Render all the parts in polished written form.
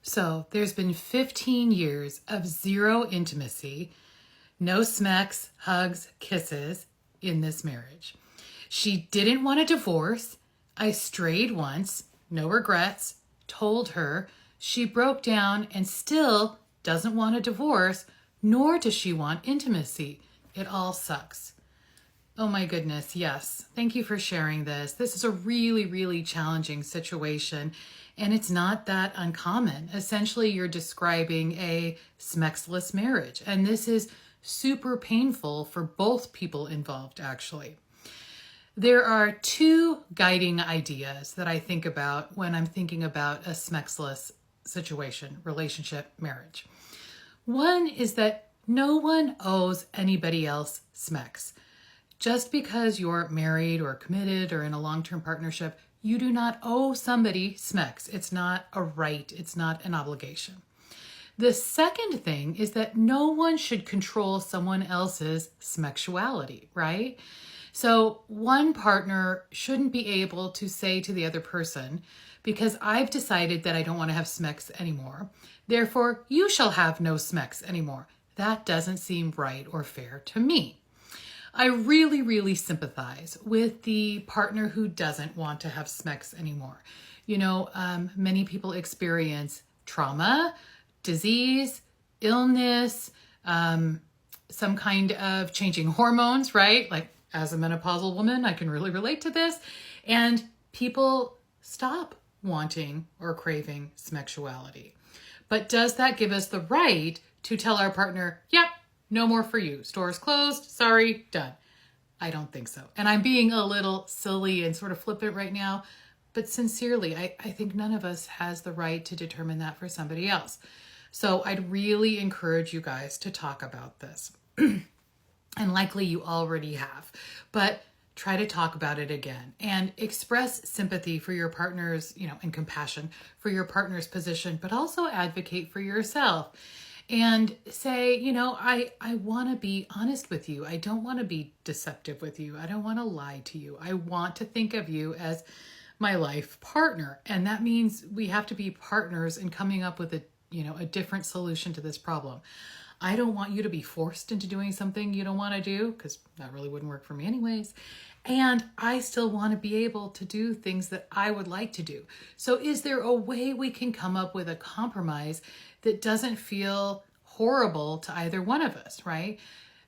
So there's been 15 years of zero intimacy, no smecks, hugs, kisses in this marriage. She didn't want a divorce. I strayed once, no regrets, told her. She broke down and still doesn't want a divorce, nor does she want intimacy. It all sucks. Oh my goodness, yes. Thank you for sharing this. This is a really, really challenging situation, and it's not that uncommon. Essentially, you're describing a smexless marriage, and this is super painful for both people involved, actually. There are two guiding ideas that I think about when I'm thinking about a smexless situation, relationship, marriage. One is that no one owes anybody else smecks. Just because you're married or committed or in a long-term partnership, you do not owe somebody smecks. It's not a right. It's not an obligation. The second thing is that no one should control someone else's smexuality, right? So one partner shouldn't be able to say to the other person, because I've decided that I don't want to have smecks anymore, therefore you shall have no smecks anymore. That doesn't seem right or fair to me. I really, really sympathize with the partner who doesn't want to have smecks anymore. You know, many people experience trauma, disease, illness, some kind of changing hormones, right? Like as a menopausal woman, I can really relate to this. And people stop wanting or craving smexuality. But does that give us the right to tell our partner, yep, no more for you. Store's closed. Sorry, done. I don't think so. And I'm being a little silly and sort of flippant right now, but sincerely, I think none of us has the right to determine that for somebody else. So I'd really encourage you guys to talk about this. And likely you already have, but try to talk about it again and express sympathy for your partner's, and compassion for your partner's position, but also advocate for yourself. And say, I want to be honest with you. I don't want to be deceptive with you. I don't want to lie to you. I want to think of you as my life partner. And that means we have to be partners in coming up with a different solution to this problem. I don't want you to be forced into doing something you don't want to do, because that really wouldn't work for me anyways. And I still want to be able to do things that I would like to do. So is there a way we can come up with a compromise that doesn't feel horrible to either one of us, right?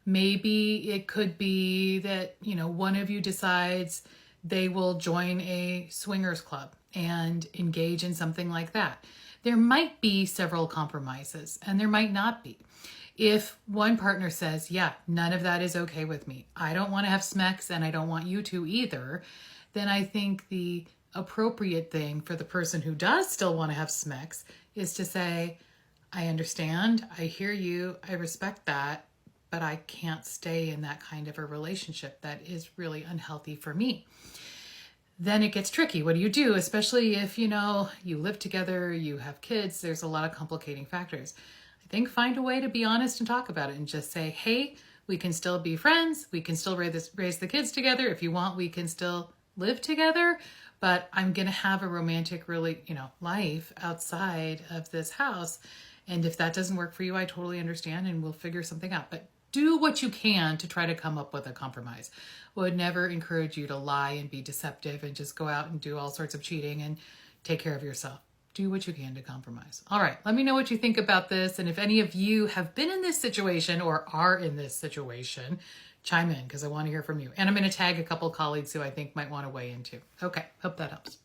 Maybe it could be that, one of you decides they will join a swingers club and engage in something like that. There might be several compromises, and there might not be. If one partner says, yeah, none of that is okay with me, I don't want to have smecks and I don't want you to either, then I think the appropriate thing for the person who does still want to have smecks is to say, I understand, I hear you, I respect that, but I can't stay in that kind of a relationship that is really unhealthy for me. Then it gets tricky. What do you do? Especially if, you live together, you have kids, there's a lot of complicating factors. I think find a way to be honest and talk about it and just say, hey, we can still be friends. We can still raise the kids together. If you want, we can still live together, but I'm going to have a romantic, life outside of this house. And if that doesn't work for you, I totally understand and we'll figure something out. But do what you can to try to come up with a compromise. Would never encourage you to lie and be deceptive and just go out and do all sorts of cheating and take care of yourself. Do what you can to compromise. All right, let me know what you think about this. And if any of you have been in this situation or are in this situation, chime in because I want to hear from you. And I'm going to tag a couple colleagues who I think might want to weigh in too. Okay, hope that helps.